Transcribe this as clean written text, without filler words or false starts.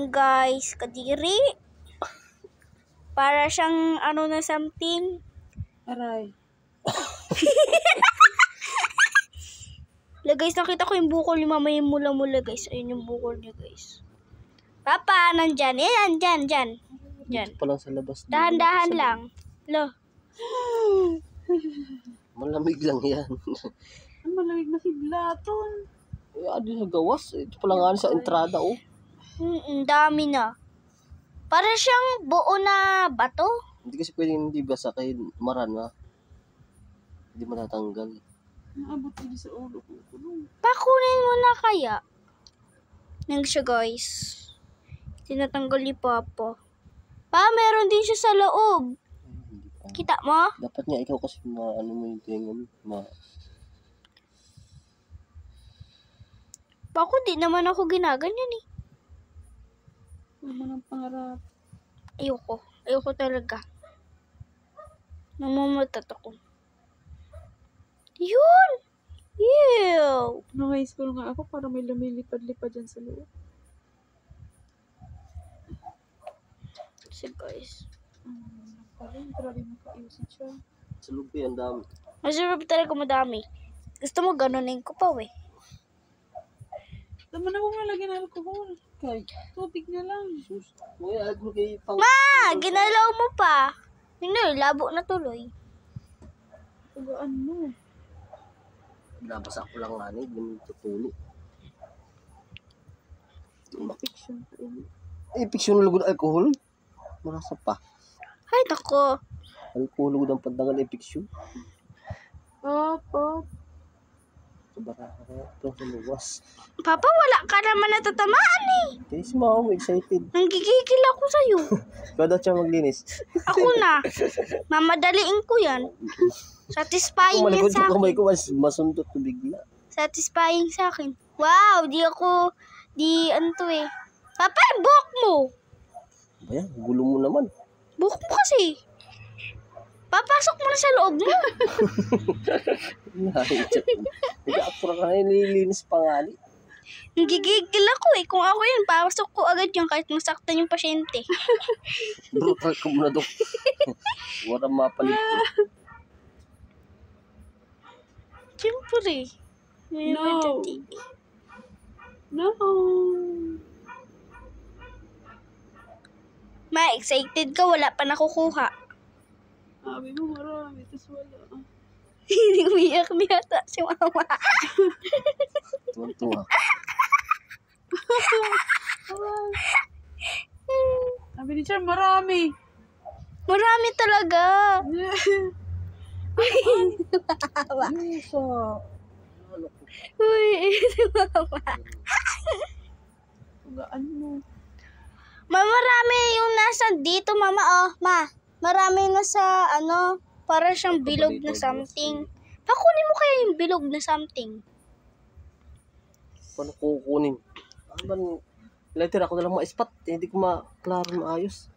yan guys, kadiri. Para siyang ano na something. Aray. Guys, nakita ko yung bukol ni mama yung mula-mula guys. Ayun yung bukol niya guys. Papa, nandyan. Yan, dyan. Dyan. Dito pa lang sa labas. Dahan-dahan lang. Lo. Malamig lang yan. Ang malamig na higlaton. Adi sa gawas. Ito pa lang nga sa entrada, oh. Dami na. Para siyang buo na bato. Hindi kasi pwedeng hindi basa kahit marana. Hindi matatanggal. Naabot ko sa ulo ko. Pakunin mo na kaya. Nang siya guys. Tinatanggal ni Papa. Meron din siya sa loob. Hindi pa. Kita mo? Dapat nga ikaw kasi ano mo yung tenga mo. Paku, di naman ako ginaganyan eh. Naman ang pangarap. Ayoko talaga. Namamatat ako. Yun! Ew! Nung high school nga ako, parang may lumilipad-lipad dyan sa loob. So guys. Parang grabe makaiusin siya. Sa lubi, ang dami. Masarap talaga madami. Gusto mo ganunin ko pa eh. Tama na kung malagyan ng alcohol. Kay, tubig na lang. Sus. May agro kay pang... Ginalaw mo pa. Hindi, labo na tuloy. Tagaan mo. Nabasa ko lang nga ganun tutulo. Fiction pa yun. Fiction lugod alcohol? Marasa pa. Ay, nako. Alcohol lugod ang pandangan fiction. Papa. Ito sa luwas. Papa, wala ka naman natatamaan eh. Kaya si mama excited. Nanggigigil ako sa'yo. Kada siya maglinis. Ako na. Mamadaliin ko yan. Satisfying Kung yan malikod sa sa kamay akin. ko, masundot to bigla. Satisfying sa akin. Wow, ano to eh. Papa, buhok mo. Ayan, gulo mo naman. Buhok mo kasi. Papasok mo na sa loob mo. Nag-aapura ka na nililinis pangali. Nanggigigil ako eh. Kung ako yun, papasok ko agad yun kahit masaktan yung pasyente. Brutal ka muna doon. Wala mapalit ko. Siyempre. No. No. Ma-excited ka, wala pa nakukuha. Sabi mo marami, tapos wala. Hindi umiyak yata si mama. Tuwan-tuwa. Sabi ni Char, marami. Marami talaga. Isa. Uy, si mama. Tagaan mo. Marami yung nasa dito, mama. Oh, ma. Marami na sa, para siyang bilog na something. Pakunin mo kaya yung bilog na something. Paano kukunin? Ano ba? Later ako na lang ma-spot. Hindi ko maklaro maayos.